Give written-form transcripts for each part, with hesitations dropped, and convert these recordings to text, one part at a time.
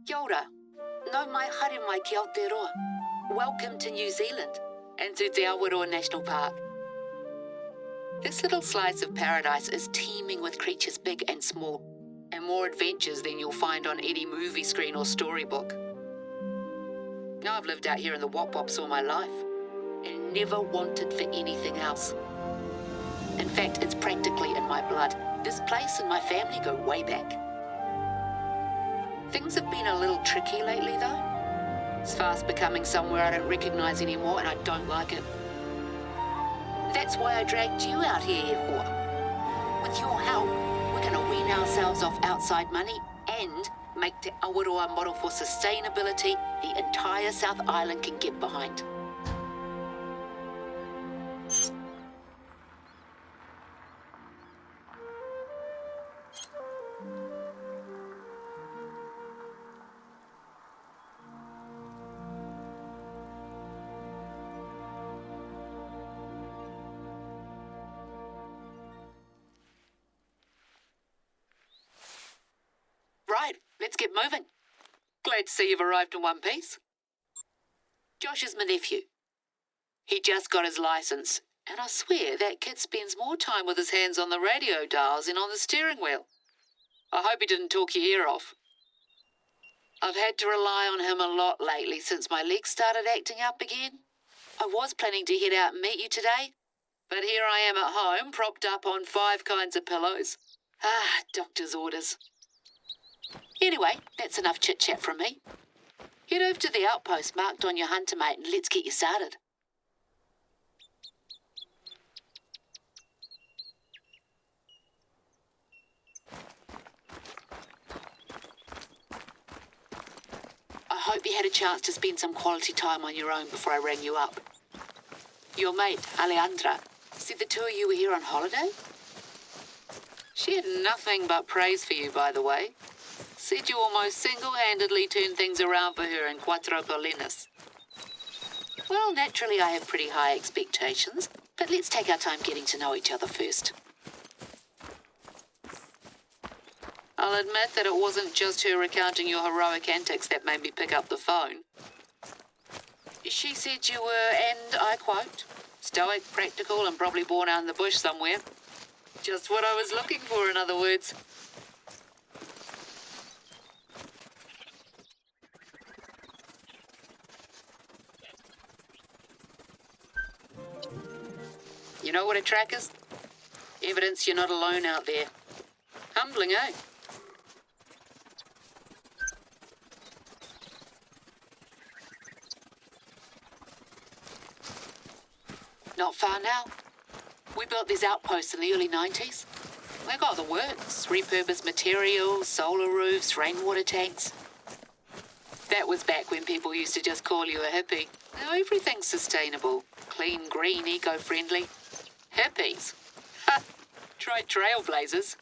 Kia ora. No mai haere mai ki Aotearoa. Welcome to New Zealand and to Te Awaroa National Park. This little slice of paradise is teeming with creatures big and small, and more adventures than you'll find on any movie screen or storybook. Now I've lived out here in the Wop Wops all my life and never wanted for anything else. In fact, it's practically in my blood. This place and my family go way back. Things have been a little tricky lately though. It's fast becoming somewhere I don't recognise anymore and I don't like it. That's why I dragged you out here, Ehua. With your help, we're going to wean ourselves off outside money and make Te Awaroa model for sustainability the entire South Island can get behind. Right, let's get moving. Glad to see you've arrived in one piece. Josh is my nephew. He just got his licence, and I swear that kid spends more time with his hands on the radio dials than on the steering wheel. I hope he didn't talk your ear off. I've had to rely on him a lot lately since my legs started acting up again. I was planning to head out and meet you today, but here I am at home, propped up on 5 kinds of pillows. Doctor's orders. Anyway, that's enough chit-chat from me. Head over to the outpost marked on your hunter, mate, and let's get you started. I hope you had a chance to spend some quality time on your own before I rang you up. Your mate, Alejandra, said the two of you were here on holiday? She had nothing but praise for you, by the way. Said you almost single-handedly turned things around for her in Cuatro Colinas. Well, naturally I have pretty high expectations, but let's take our time getting to know each other first. I'll admit that it wasn't just her recounting your heroic antics that made me pick up the phone. She said you were, and I quote, stoic, practical, and probably born out in the bush somewhere. Just what I was looking for, in other words. You know what a track is? Evidence you're not alone out there. Humbling, eh? Not far now. We built these outposts in the early 90s. They got the works, repurposed materials, solar roofs, rainwater tanks. That was back when people used to just call you a hippie. Now everything's sustainable, clean, green, eco-friendly. Hippies? Ha! Try trailblazers.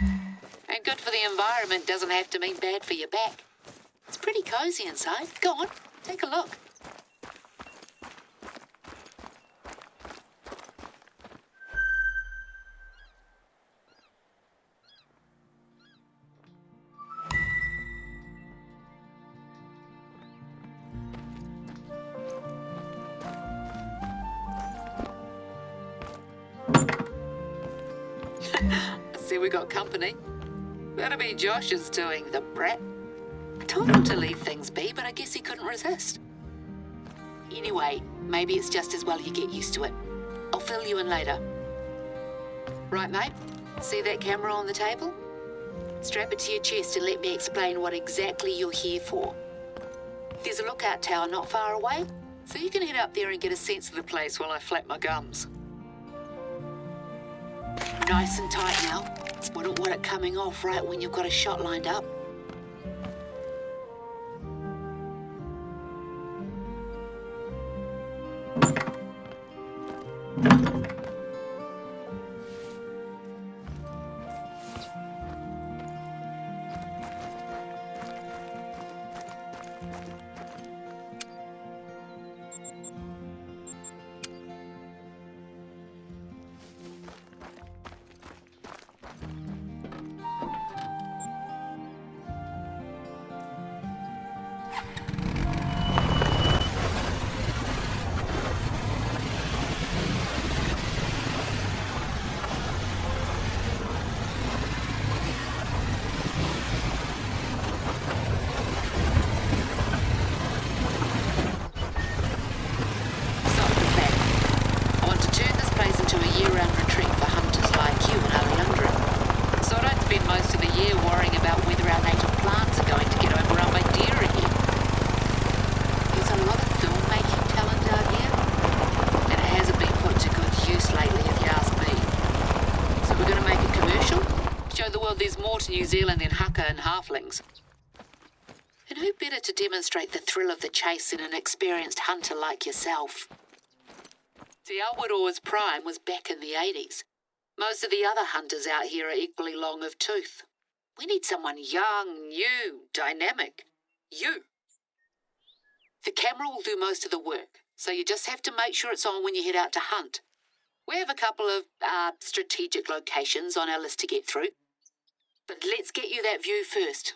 And good for the environment doesn't have to mean bad for your back. It's pretty cozy inside. Go on, take a look. See, we got company. That'll be Josh's doing, the brat. I told him to leave things be, but I guess he couldn't resist. Anyway, maybe it's just as well you get used to it. I'll fill you in later. Right, mate? See that camera on the table? Strap it to your chest and let me explain what exactly you're here for. There's a lookout tower not far away, so you can head up there and get a sense of the place while I flap my gums. Nice and tight now. Wouldn't want it coming off right when you've got a shot lined up. the world there's more to New Zealand than haka and halflings. And who better to demonstrate the thrill of the chase than an experienced hunter like yourself? See, Awaroa's prime was back in the 80s. Most of the other hunters out here are equally long of tooth. We need someone young, new, dynamic. You. The camera will do most of the work, so you just have to make sure it's on when you head out to hunt. We have a couple of strategic locations on our list to get through. But let's get you that view first.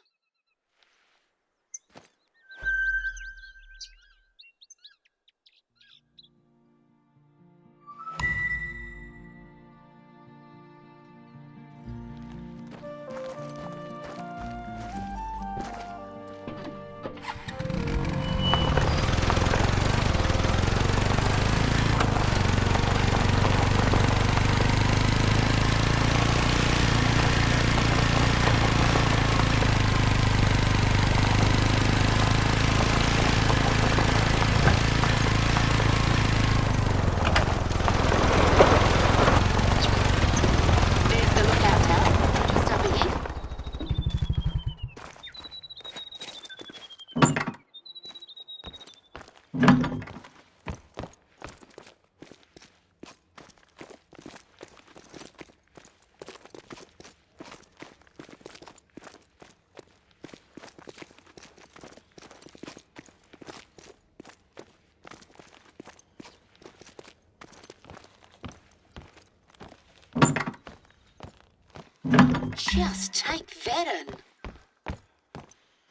Just take that in.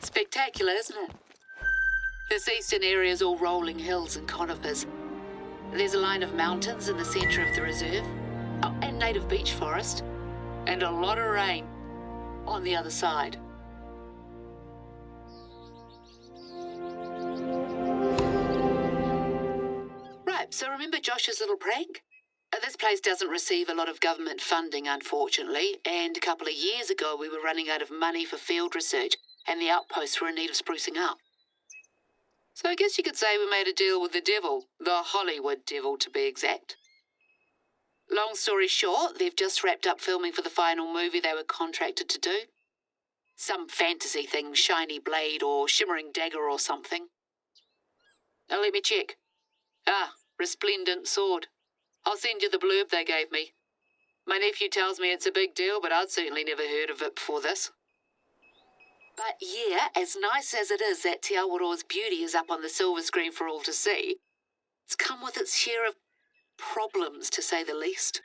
Spectacular, isn't it? This eastern area is all rolling hills and conifers. There's a line of mountains in the centre of the reserve. Oh, and native beech forest. And a lot of rain on the other side. Right, so remember Josh's little prank? This place doesn't receive a lot of government funding, unfortunately, and a couple of years ago we were running out of money for field research, and the outposts were in need of sprucing up. So I guess you could say we made a deal with the devil, the Hollywood devil to be exact. Long story short, they've just wrapped up filming for the final movie they were contracted to do. Some fantasy thing, shiny blade or shimmering dagger or something. Now let me check. Resplendent sword. I'll send you the blurb they gave me. My nephew tells me it's a big deal, but I'd certainly never heard of it before this. But yeah, as nice as it is that Te Awaroa's beauty is up on the silver screen for all to see, it's come with its share of problems, to say the least.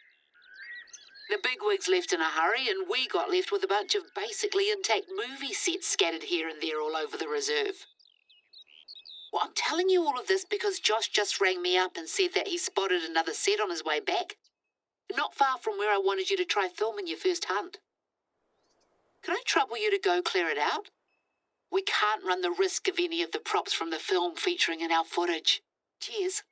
The bigwigs left in a hurry, and we got left with a bunch of basically intact movie sets scattered here and there all over the reserve. Well, I'm telling you all of this because Josh just rang me up and said that he spotted another set on his way back. Not far from where I wanted you to try filming your first hunt. Can I trouble you to go clear it out? We can't run the risk of any of the props from the film featuring in our footage. Cheers.